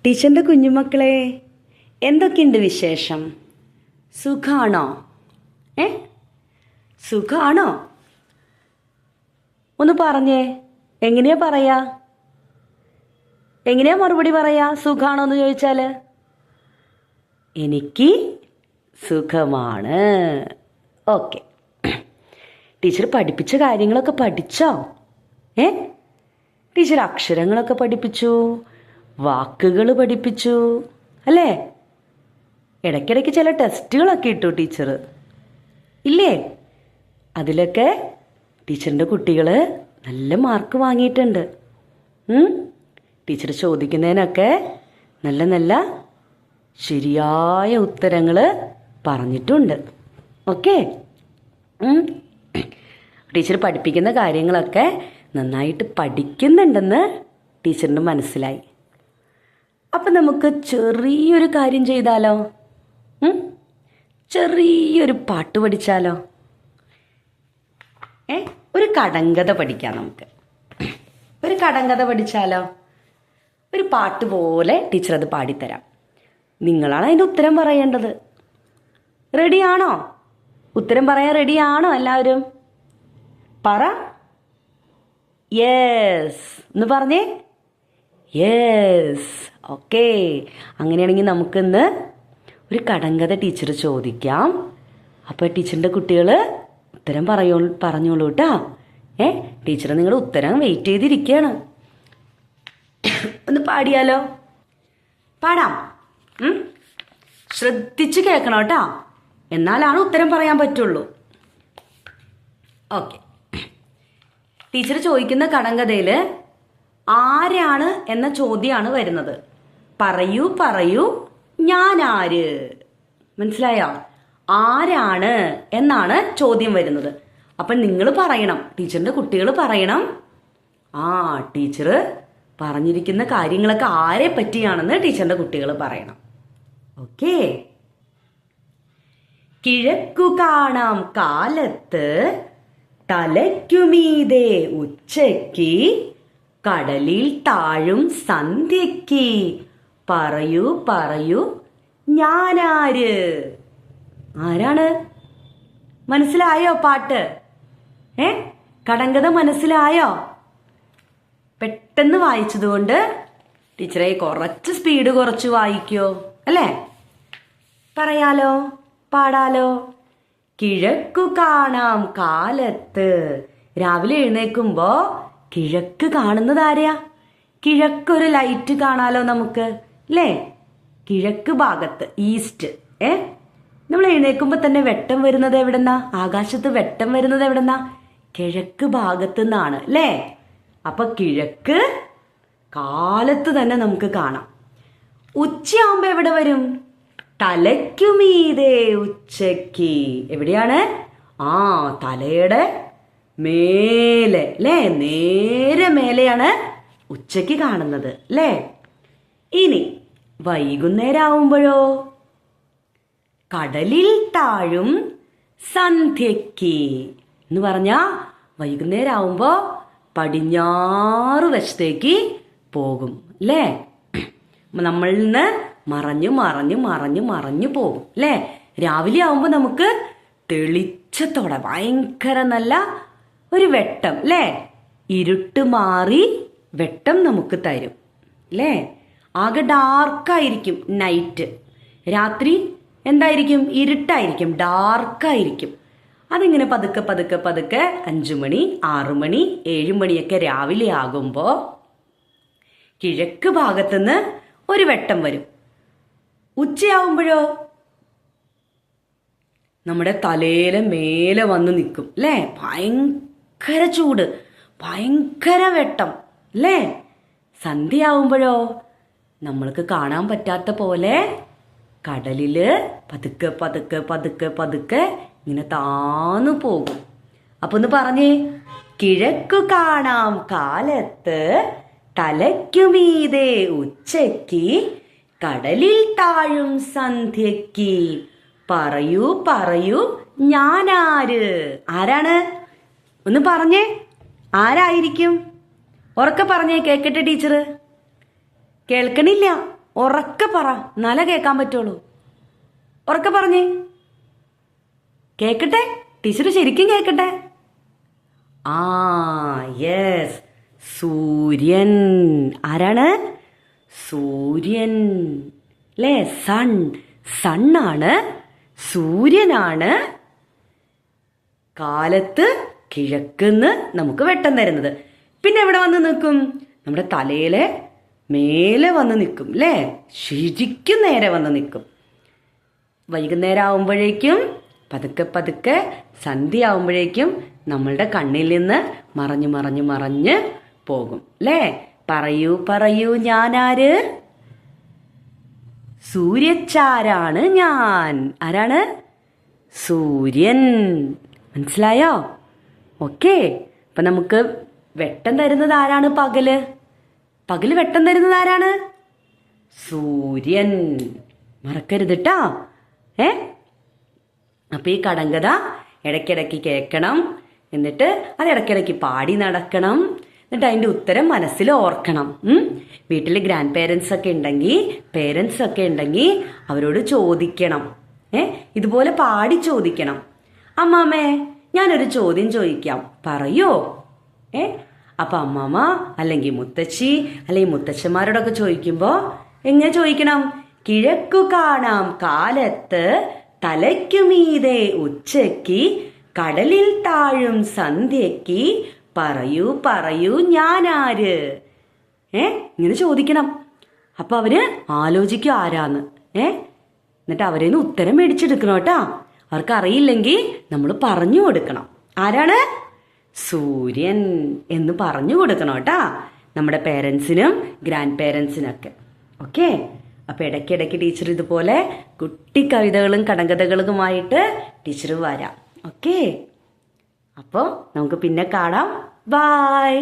ടീച്ചറിൻ്റെ കുഞ്ഞുമക്കളെ, എന്തൊക്കെയുണ്ട് വിശേഷം? സുഖാണോ? സുഖാണോ? ഒന്ന് പറഞ്ഞേ. എങ്ങനെയാ പറയാ? എങ്ങനെയാ മറുപടി പറയാ സുഖാണോ എന്ന് ചോദിച്ചാൽ? എനിക്ക് സുഖമാണ്. ഓക്കെ. ടീച്ചർ പഠിപ്പിച്ച കാര്യങ്ങളൊക്കെ പഠിച്ചോ? ടീച്ചർ അക്ഷരങ്ങളൊക്കെ പഠിപ്പിച്ചു, വാക്കുകൾ പഠിപ്പിച്ചു, അല്ലേ? ഇടയ്ക്കിടയ്ക്ക് ചില ടെസ്റ്റുകളൊക്കെ ഇട്ടു ടീച്ചർ, ഇല്ലേ? അതിലൊക്കെ ടീച്ചറിൻ്റെ കുട്ടികൾ നല്ല മാർക്ക് വാങ്ങിയിട്ടുണ്ട്. ടീച്ചർ ചോദിക്കുന്നതിനൊക്കെ നല്ല നല്ല ശരിയായ ഉത്തരങ്ങൾ പറഞ്ഞിട്ടുണ്ട്. ഓക്കെ. ടീച്ചർ പഠിപ്പിക്കുന്ന കാര്യങ്ങളൊക്കെ നന്നായിട്ട് പഠിക്കുന്നുണ്ടെന്ന് ടീച്ചറിന് മനസ്സിലായി. അപ്പം നമുക്ക് ചെറിയൊരു കാര്യം ചെയ്താലോ? ചെറിയൊരു പാട്ട് പഠിച്ചാലോ? ഒരു കടങ്കഥ പഠിക്കാം നമുക്ക്. ഒരു കടങ്കഥ പഠിച്ചാലോ? ഒരു പാട്ട് പോലെ ടീച്ചർ അത് പാടിത്തരാം. നിങ്ങളാണ് അതിൻ്റെ ഉത്തരം പറയേണ്ടത്. റെഡിയാണോ? ഉത്തരം പറയാൻ റെഡിയാണോ എല്ലാവരും? പറ. യെസ് എന്ന് പറഞ്ഞേ. യെസ്. ഓക്കെ. അങ്ങനെയാണെങ്കിൽ നമുക്കിന്ന് ഒരു കടങ്കഥ ടീച്ചർ ചോദിക്കാം. അപ്പോൾ ടീച്ചറിൻ്റെ കുട്ടികൾ ഉത്തരം പറഞ്ഞോളൂ കേട്ടോ. ടീച്ചർ നിങ്ങളുടെ ഉത്തരം വെയിറ്റ് ചെയ്തിരിക്കുകയാണ്. ഒന്ന് പാടിയാലോ? പാടാം. ശ്രദ്ധിച്ച് കേൾക്കണം കേട്ടോ, എന്നാലാണ് ഉത്തരം പറയാൻ പറ്റുള്ളൂ. ഓക്കെ. ടീച്ചർ ചോദിക്കുന്ന കടങ്കഥയിൽ ആരാണ് എന്ന ചോദ്യമാണ് വരുന്നത്. പറയൂ പറയൂ ഞാനാര്. മനസ്സിലായോ? ആരാണ് എന്നാണ് ചോദ്യം വരുന്നത്. അപ്പം നിങ്ങൾ പറയണം, ടീച്ചറിൻ്റെ കുട്ടികൾ പറയണം, ടീച്ചർ പറഞ്ഞിരിക്കുന്ന കാര്യങ്ങളൊക്കെ ആരെ പറ്റിയാണെന്ന് ടീച്ചറിൻ്റെ കുട്ടികൾ പറയണം. ഓക്കെ. കിഴക്കു കാണാം കാലത്ത്, തലയ്ക്കുമീതെ ഉച്ചയ്ക്ക്, കടലിൽ താഴും സന്ധ്യയ്ക്ക്, പറയൂ പറയൂ ഞാനാര്. ആരാണ്? മനസ്സിലായോ പാട്ട്? കടങ്കഥ മനസ്സിലായോ? പെട്ടെന്ന് വായിച്ചതുകൊണ്ട് ടീച്ചറെ കുറച്ച് സ്പീഡ് കുറച്ച് വായിക്കോ, അല്ലേ? പറയാലോ? പാടാലോ? കിഴക്കു കാണാം കാലത്ത്. രാവിലെ എഴുന്നേൽക്കുമ്പോ കിഴക്ക് കാണുന്നത് ആരെയാ? കിഴക്കൊരു ലൈറ്റ് കാണാലോ നമുക്ക്, അല്ലേ? കിഴക്ക് ഭാഗത്ത്, ഈസ്റ്റ്. നമ്മൾ എഴുന്നേൽക്കുമ്പോൾ തന്നെ വെട്ടം വരുന്നത് എവിടെന്നാ? ആകാശത്ത് വെട്ടം വരുന്നത് എവിടെന്നാ? കിഴക്ക് ഭാഗത്തു നിന്നാണ്, അല്ലേ? അപ്പൊ കിഴക്ക് കാലത്ത് തന്നെ നമുക്ക് കാണാം. ഉച്ചയാകുമ്പോ എവിടെ വരും? തലയ്ക്കുമീതെ ഉച്ചയ്ക്ക്. എവിടെയാണ്? തലയുടെ മേലെ, അല്ലേ? നേരെ മേലെയാണ് ഉച്ചയ്ക്ക് കാണുന്നത്, അല്ലേ? ഇനി വൈകുന്നേരം ആവുമ്പോഴോ? കടലിൽ താഴും സന്ധ്യയ്ക്ക് എന്ന് പറഞ്ഞാ വൈകുന്നേരം ആവുമ്പോ പടിഞ്ഞാറ് വശത്തേക്ക് പോകും, അല്ലേ? നമ്മളിൽ നിന്ന് മറഞ്ഞു മറഞ്ഞു മറഞ്ഞു മറഞ്ഞു പോകും, അല്ലേ? രാവിലെ ആവുമ്പോ നമുക്ക് തെളിച്ചത്തോടെ ഭയങ്കര നല്ല ഒരു വെട്ടം, അല്ലേ? ഇരുട്ട് മാറി വെട്ടം നമുക്ക് തരും, അല്ലേ? ആകെ ഡാർക്കായിരിക്കും നൈറ്റ്. രാത്രി എന്തായിരിക്കും? ഇരുട്ടായിരിക്കും, ഡാർക്കായിരിക്കും. അതിങ്ങനെ പതുക്കെ പതുക്കെ പതുക്കെ 5 മണി 6 മണി 7 മണിയൊക്കെ രാവിലെ ആകുമ്പോൾ കിഴക്ക് ഭാഗത്തുനിന്ന് ഒരു വെട്ടം വരും. ഉച്ചയാവുമ്പോഴോ നമ്മുടെ തലയിലെ മേലെ വന്ന് നിൽക്കും, അല്ലേ? ഭയങ്കര ചൂട്, ഭയങ്കര വെട്ടം, അല്ലേ? സന്ധ്യയാവുമ്പോഴോ നമ്മൾക്ക് കാണാൻ പറ്റാത്ത പോലെ കടലില് പതുക്കെ പതുക്കെ പതുക്കെ പതുക്കെ ഇങ്ങനെ താന്നു പോകും. അപ്പൊ ഒന്ന് പറഞ്ഞേ. കിഴക്കു കാണാം കാലത്ത്, തലയ്ക്കുമീതെ ഉച്ചയ്ക്ക്, കടലിൽ താഴും സന്ധ്യയ്ക്ക്, പറയൂ പറയൂ ഞാനാര്. ആരാണ്? ഒന്ന് പറഞ്ഞേ. ആരായിരിക്കും? ഉറക്കെ പറഞ്ഞേ, കേക്കട്ടെ ടീച്ചർ. കേൾക്കണില്ല. ഉറക്കെ പറ, എന്നാലേ കേൾക്കാൻ പറ്റുള്ളൂ. ഉറക്കെ പറഞ്ഞേ, കേക്കട്ടെ, ടീച്ചർ ശരിക്കും കേക്കട്ടെ. ആ യെസ്, സൂര്യൻ. ആരാണ്? സൂര്യൻ അല്ലേ? സണ്ണാണ്, സൂര്യനാണ് കാലത്ത് കിഴക്കുന്ന് നമുക്ക് വെട്ടം തരുന്നത്. പിന്നെ എവിടെ വന്ന് നിൽക്കും? നമ്മുടെ തലയിലെ മേലെ വന്ന് നിൽക്കും അല്ലേ? ശരിക്കും നേരെ വന്ന് നിൽക്കും. വൈകുന്നേരം ആവുമ്പോഴേക്കും പതുക്കെ പതുക്കെ സന്ധ്യ ആവുമ്പോഴേക്കും നമ്മളുടെ കണ്ണിൽ നിന്ന് മറഞ്ഞു മറഞ്ഞു മറഞ്ഞ് പോകും അല്ലേ? പറയൂ പറയൂ, ഞാനാര്? സൂര്യച്ചാരാണ് ഞാൻ. ആരാണ്? സൂര്യൻ. മനസ്സിലായോ? ഓക്കെ. അപ്പൊ നമുക്ക് വെട്ടം തരുന്നത് ആരാണ്? പകല് വെട്ടം തരുന്നത് ആരാണ്? സൂര്യൻ. മറക്കരുത് ട്ടാ. അപ്പൊ ഈ കടങ്കഥ ഇടയ്ക്കിടയ്ക്ക് കേൾക്കണം, എന്നിട്ട് അത് ഇടയ്ക്കിടയ്ക്ക് പാടി നടക്കണം, എന്നിട്ട് അതിൻ്റെ ഉത്തരം മനസ്സിൽ ഓർക്കണം. വീട്ടിൽ ഗ്രാൻഡ് പേരൻസ് ഒക്കെ ഉണ്ടെങ്കിൽ അവരോട് ചോദിക്കണം. ഇതുപോലെ പാടി ചോദിക്കണം. അമ്മാമ്മേ, ഞാനൊരു ചോദ്യം ചോദിക്കാം, പറയോ? അപ്പൊ അമ്മാമ്മ അല്ലെങ്കിൽ മുത്തശ്ശി അല്ലെങ്കിൽ മുത്തശ്ശന്മാരോടൊക്കെ ചോദിക്കുമ്പോ എങ്ങനെ ചോദിക്കണം? കിഴക്കു കാണാം കാലത്ത്, തലയ്ക്കുമീതെ ഉച്ചയ്ക്ക്, കടലിൽ താഴും സന്ധ്യയ്ക്ക്, പറയൂ പറയൂ ഞാനാര്? ഇങ്ങനെ ചോദിക്കണം. അപ്പൊ അവര് ആലോചിക്കും ആരാന്ന്. എന്നിട്ട് അവരേന്ന് ഉത്തരം മേടിച്ചെടുക്കണം കേട്ടാ. അവർക്ക് അറിയില്ലെങ്കിൽ നമ്മൾ പറഞ്ഞു കൊടുക്കണം. ആരാണ്? സൂര്യൻ എന്ന് പറഞ്ഞു കൊടുക്കണം കേട്ടാ, നമ്മുടെ പേരൻസിനും ഗ്രാൻഡ് പേരൻസിനൊക്കെ. ഓക്കെ. അപ്പൊ ഇടയ്ക്കിടയ്ക്ക് ടീച്ചർ ഇതുപോലെ കുട്ടി കവിതകളും കടങ്കഥകളുമായിട്ട് ടീച്ചർ വരാം. ഓക്കെ. അപ്പോൾ നമുക്ക് പിന്നെ കാണാം. ബൈ.